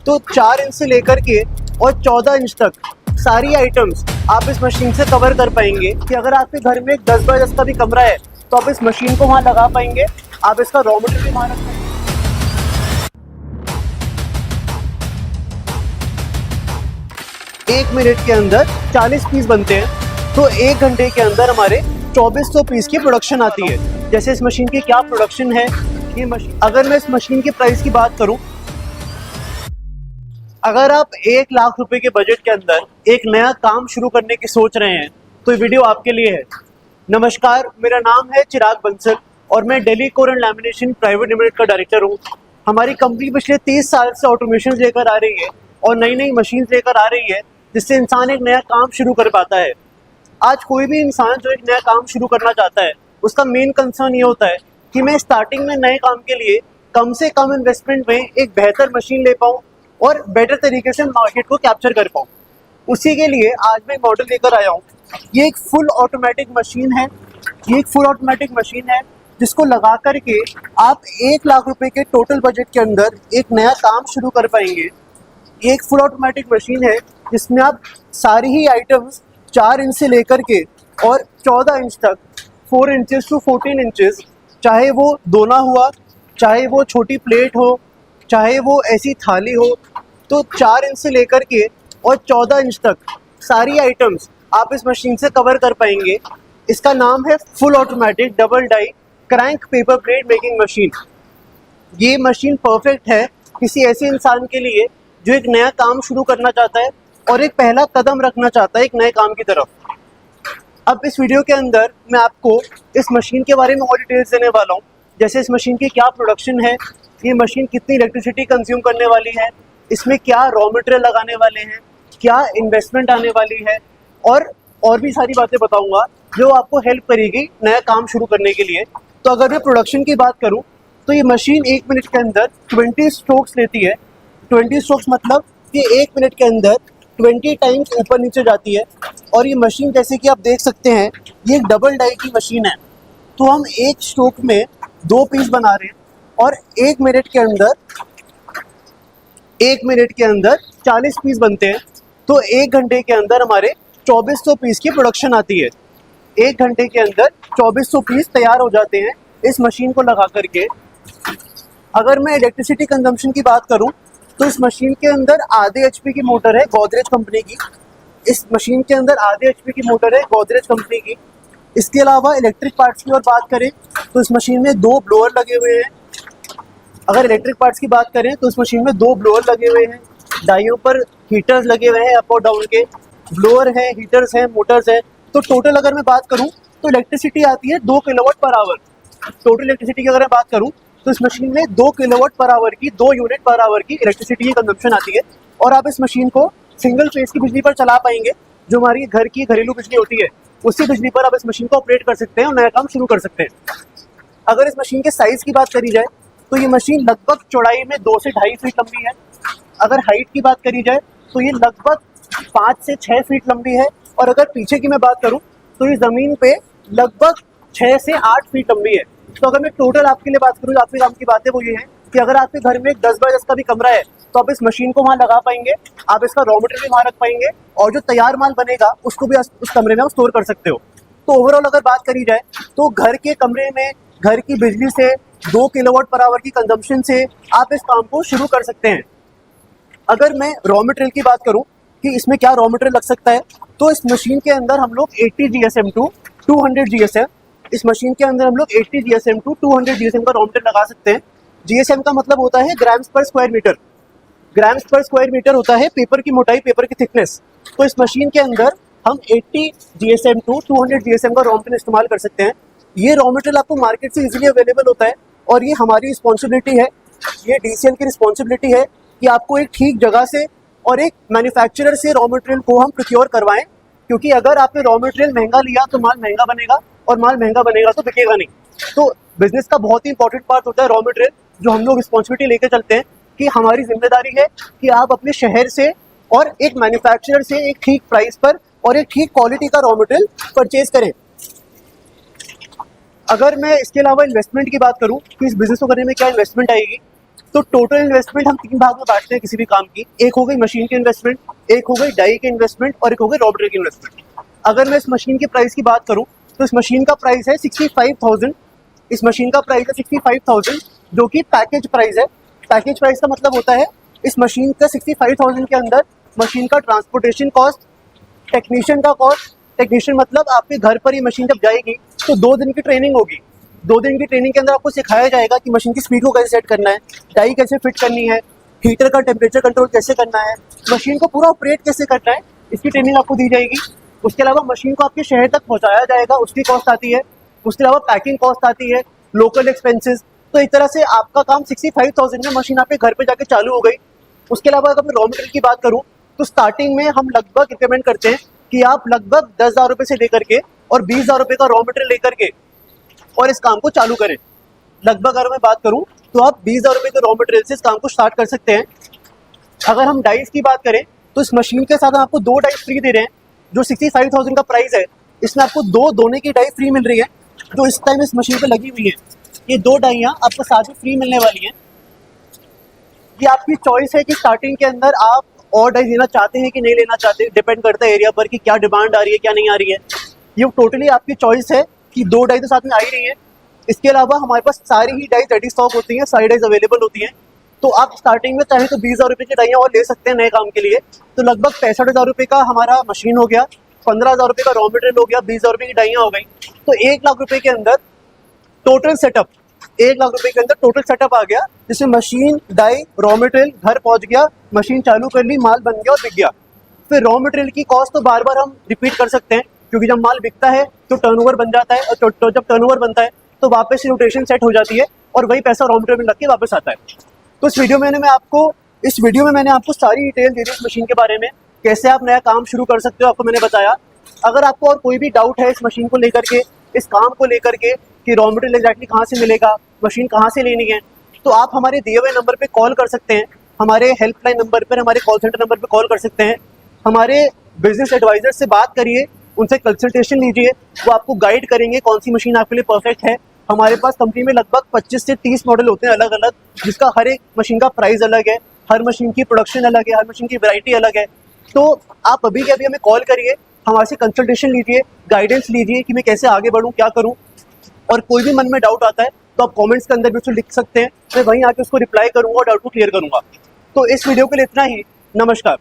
तो 4 इंच से लेकर के और 14 इंच तक सारी आइटम्स आप इस मशीन से कवर कर पाएंगे। कि अगर आपके घर में एक 10 बाय 10 का भी कमरा है तो आप इस मशीन को वहाँ लगा पाएंगे, आप इसका रॉ मटेरियल भी वहाँ रख पाएंगे। 1 मिनट के अंदर 40 पीस बनते हैं, तो 1 घंटे के अंदर हमारे 2400 पीस की प्रोडक्शन आती है। जैसे इस मशीन की क्या प्रोडक्शन है, ये मशीन, अगर मैं इस मशीन की प्राइस की बात करूं, अगर आप 1 लाख रुपए के बजट के अंदर एक नया काम शुरू करने की सोच रहे हैं तो ये वीडियो आपके लिए है। नमस्कार, मेरा नाम है चिराग बंसल और मैं Delhi core and lamination private limited का डायरेक्टर हूँ। हमारी कंपनी पिछले 30 साल से ऑटोमेशन लेकर आ रही है और नई नई मशीन लेकर आ रही है, जिससे इंसान एक नया काम शुरू कर पाता है। आज कोई भी इंसान जो एक नया काम शुरू करना चाहता है, उसका मेन कंसर्न ये होता है कि मैं स्टार्टिंग में नए काम के लिए कम से कम इन्वेस्टमेंट में एक बेहतर मशीन ले पाऊँ और बेटर तरीके से मार्केट को कैप्चर कर पाऊँ। उसी के लिए आज मैं मॉडल लेकर आया हूँ। ये एक फुल ऑटोमेटिक मशीन है। ये एक फुल ऑटोमेटिक मशीन है जिसको लगा करके आप 1 लाख रुपए के टोटल बजट के अंदर एक नया काम शुरू कर पाएंगे। ये एक फुल ऑटोमेटिक मशीन है जिसमें आप सारी ही आइटम्स 4 इंच से लेकर के और 14 इंच तक, 4 इंचेस टू 14 इंचेस, चाहे वो दोना हुआ, चाहे वो छोटी प्लेट हो, चाहे वो ऐसी थाली हो, तो 4 इंच से लेकर के और 14 इंच तक सारी आइटम्स आप इस मशीन से कवर कर पाएंगे। इसका नाम है full automatic double die crank paper plate making machine. ये मशीन परफेक्ट है किसी ऐसे इंसान के लिए जो एक नया काम शुरू करना चाहता है और एक पहला कदम रखना चाहता है एक नए काम की तरफ। अब इस वीडियो के अंदर मैं आपको इस मशीन के बारे में और डिटेल्स देने वाला हूँ। जैसे इस मशीन की क्या प्रोडक्शन है, ये मशीन कितनी इलेक्ट्रिसिटी कंज्यूम करने वाली है, इसमें क्या रॉ मटेरियल लगाने वाले हैं, क्या इन्वेस्टमेंट आने वाली है, और भी सारी बातें बताऊंगा जो आपको हेल्प करेगी नया काम शुरू करने के लिए। तो अगर मैं प्रोडक्शन की बात करूं तो ये मशीन 1 मिनट के अंदर 20 स्ट्रोक्स लेती है। 20 स्ट्रोक्स मतलब कि 1 मिनट के अंदर 20 टाइम्स ऊपर नीचे जाती है। और ये मशीन जैसे कि आप देख सकते हैं, ये एक डबल डाई की मशीन है। तो हम एक स्ट्रोक में 2 पीस बना रहे हैं और 1 मिनट के अंदर 40 पीस बनते हैं। तो 1 घंटे के अंदर हमारे 2400 पीस की प्रोडक्शन आती है। 1 घंटे के अंदर 2400 पीस तैयार हो जाते हैं इस मशीन को लगा करके। अगर मैं इलेक्ट्रिसिटी कंजम्पशन की बात करूं तो इस मशीन के अंदर आधे HP की मोटर है गोदरेज कंपनी की। इस मशीन के अंदर आधे HP की मोटर है गोदरेज कंपनी की। इसके अलावा इलेक्ट्रिक पार्ट्स की और बात करें तो इस मशीन में 2 ब्लोअर लगे हुए हैं। अगर इलेक्ट्रिक पार्ट्स की बात करें तो इस मशीन में 2 ब्लोअर लगे हुए हैं। डाइयों पर हीटर्स लगे हुए हैं, अप और डाउन के ब्लोअर हैं, हीटर्स हैं, मोटर्स हैं। तो टोटल अगर मैं बात करूं तो इलेक्ट्रिसिटी आती है 2 kilowatt per hour. Total electricity की अगर मैं बात करूं तो इस मशीन में 2 किलोवाट पर आवर की, 2 यूनिट पर आवर की इलेक्ट्रिसिटी की कंजम्पशन आती है। और आप इस मशीन को सिंगल फेज की बिजली पर चला पाएंगे, जो हमारी घर की घरेलू बिजली होती है, उसी बिजली पर आप इस मशीन को ऑपरेट कर सकते हैं और नया काम शुरू कर सकते हैं। अगर इस मशीन के साइज की बात करी जाए तो ये मशीन लगभग चौड़ाई में 2 से 2.5 फीट लंबी है। अगर हाइट की बात करी जाए तो ये लगभग 5 से 6 फीट लंबी है। और अगर पीछे की मैं बात करूं तो ये जमीन पे लगभग 6 से 8 फीट लंबी है। तो अगर मैं टोटल आपके लिए बात करूं, आपके काम की बात है वो ये है कि अगर आपके घर में एक 10 बाय 10 का भी कमरा है तो आप इस मशीन को वहाँ लगा पाएंगे, आप इसका रॉ मटेरियल भी वहाँ रख पाएंगे और जो तैयार माल बनेगा उसको भी उस कमरे में आप स्टोर कर सकते हो। तो ओवरऑल अगर बात करी जाए तो घर के कमरे में घर की बिजली से 2 किलोवाट पर आवर की कंजम्पशन से आप इस काम को शुरू कर सकते हैं। अगर मैं रॉ मटेरियल की बात करूं कि इसमें क्या रॉ मटेरियल लग सकता है, तो इस मशीन के अंदर हम लोग 80 GSM टू 200 GSM, इस मशीन के अंदर हम लोग 80 GSM टू 200 GSM का रॉ मटेरियल लगा सकते हैं। GSM का मतलब होता है ग्राम्स पर स्क्वायर मीटर। ग्राम्स पर स्क्वायर मीटर होता है पेपर की मोटाई, पेपर की थिकनेस। तो इस मशीन के अंदर हम 80 GSM टू 200 GSM का रॉ मटेरियल इस्तेमाल कर सकते हैं। ये रॉ मटेरियल आपको मार्केट से इजीली अवेलेबल होता है और ये हमारी रिस्पॉन्सिबिलिटी है, ये DCL की रिस्पॉन्सिबिलिटी है कि आपको एक ठीक जगह से और एक मैन्युफैक्चरर से रॉ मटेरियल को हम प्रोक्योर करवाएं। क्योंकि अगर आपने रॉ मटेरियल महंगा लिया तो माल महंगा बनेगा और माल महंगा बनेगा तो बिकेगा नहीं। तो बिजनेस का बहुत ही इंपॉर्टेंट पार्ट होता है रॉ मटेरियल, जो हम लोग रिस्पॉन्सिबिलिटी लेकर चलते हैं कि हमारी जिम्मेदारी है कि आप अपने शहर से और एक मैन्युफैक्चरर से एक ठीक प्राइस पर और एक ठीक क्वालिटी का रॉ मटेरियल परचेज करें। अगर मैं इसके अलावा इन्वेस्टमेंट की बात करूं कि इस बिजनेस को करने में क्या इन्वेस्टमेंट आएगी, तो टोटल इन्वेस्टमेंट हम 3 भाग में बांटते हैं किसी भी काम की। एक हो गई मशीन की इन्वेस्टमेंट, एक हो गई डाई की इन्वेस्टमेंट और एक हो गई रॉ मटेरियल की इन्वेस्टमेंट। अगर मैं इस मशीन की प्राइस की बात करूं तो इस मशीन का प्राइस है 65,000। इस मशीन का प्राइस है 65,000 जो कि पैकेज प्राइस है। पैकेज प्राइस का मतलब होता है इस मशीन का 65,000 के अंदर मशीन का ट्रांसपोर्टेशन कॉस्ट, टेक्नीशियन का कॉस्ट, टेक्नीशियन मतलब आपके घर पर ये मशीन जब जाएगी तो 2 दिन की ट्रेनिंग होगी। 2 दिन की ट्रेनिंग के अंदर आपको सिखाया जाएगा कि मशीन की स्पीड को कैसे सेट करना है, डाई कैसे फिट करनी है, हीटर का टेम्परेचर कंट्रोल कैसे करना है, मशीन को पूरा ऑपरेट कैसे करना है, इसकी ट्रेनिंग आपको दी जाएगी। उसके अलावा मशीन को आपके शहर तक पहुंचाया जाएगा, उसकी कॉस्ट आती है। उसके अलावा पैकिंग कॉस्ट आती है, लोकल एक्सपेंसेस। तो एक तरह से आपका काम 65,000 में मशीन आपके घर पे जाके चालू हो गई। उसके अलावा अगर मैं रॉ मटेरियल की बात करूं तो स्टार्टिंग में हम लगभग रिकमेंड करते हैं कि आप लगभग 10,000 रुपये से लेकर के और 20,000 रुपये का रॉ मटेरियल लेकर के और इस काम को चालू करें। लगभग अगर मैं बात करूं तो आप 20,000 रुपये के रॉ मटेरियल से इस काम को स्टार्ट कर सकते हैं। अगर हम डाइस की बात करें तो इस मशीन के साथ हम आपको 2 डाइस फ्री दे रहे हैं। जो 65,000 का प्राइस है इसमें आपको 2 दोने की डाई फ्री मिल रही है जो इस टाइम इस मशीन पे लगी हुई है। ये 2 डाइयाँ आपको साथ में फ्री मिलने वाली हैं। ये आपकी चॉइस है कि स्टार्टिंग के अंदर आप और डाई लेना चाहते हैं कि नहीं लेना चाहते, डिपेंड करता है एरिया पर कि क्या डिमांड आ रही है क्या नहीं आ रही है। ये टोटली आपकी चॉइस है कि 2 डाई तो साथ में आ ही रही है। इसके अलावा हमारे पास सारी ही डाई रेडी स्टॉक होती हैं, सारी डाइज अवेलेबल होती हैं। तो आप स्टार्टिंग में चाहे तो 20,000 रुपये की डाइयाँ और ले सकते हैं नए काम के लिए। तो लगभग 65,000 रुपये का हमारा मशीन हो गया, 15,000 रुपये का रॉ मटेरियल हो गया, 20,000 रुपये की डाइयाँ हो गई। तो 1 लाख रुपये के अंदर टोटल सेटअप, 1 लाख रुपए के अंदर टोटल सेटअप आ गया, जिसमें मशीन, डाई, रॉ मटेरियल घर पहुंच गया, मशीन चालू कर ली, माल बन गया और बिक गया। फिर रॉ मटेरियल की कॉस्ट तो बार बार हम रिपीट कर सकते हैं क्योंकि जब माल बिकता है तो टर्नओवर बन जाता है और जब टर्नओवर बनता है तो वापस से रोटेशन सेट हो जाती है और वही पैसा रॉ मटेरियल में लग के वापस आता है। तो इस वीडियो में मैंने आपको सारी डिटेल दे दी इस मशीन के बारे में, कैसे आप नया काम शुरू कर सकते हो आपको मैंने बताया। अगर आपको और कोई भी डाउट है इस मशीन को लेकर के, इस काम को लेकर के कि रॉ मटेरियल एग्जैक्टली कहाँ से मिलेगा, मशीन कहाँ से लेनी है, तो आप हमारे दिए हुए नंबर पे कॉल कर सकते हैं। हमारे हेल्पलाइन नंबर पर, हमारे कॉल सेंटर नंबर पे कॉल कर सकते हैं। हमारे बिजनेस एडवाइजर से बात करिए, उनसे कंसल्टेशन लीजिए, वो आपको गाइड करेंगे कौन सी मशीन आपके लिए परफेक्ट है। हमारे पास कंपनी में लगभग 25 से 30 मॉडल होते हैं अलग अलग, जिसका हर एक मशीन का प्राइस अलग है, हर मशीन की प्रोडक्शन अलग है, हर मशीन की वैरायटी अलग है। तो आप अभी के अभी हमें कॉल करिए, हमारे से कंसल्टेशन लीजिए, गाइडेंस लीजिए कि मैं कैसे आगे बढ़ूँ, क्या करूँ। और कोई भी मन में डाउट आता है तो आप कमेंट्स के अंदर भी उसको लिख सकते हैं, मैं वहीं आके उसको रिप्लाई करूँगा और डाउट को क्लियर करूँगा। तो इस वीडियो के लिए इतना ही। नमस्कार।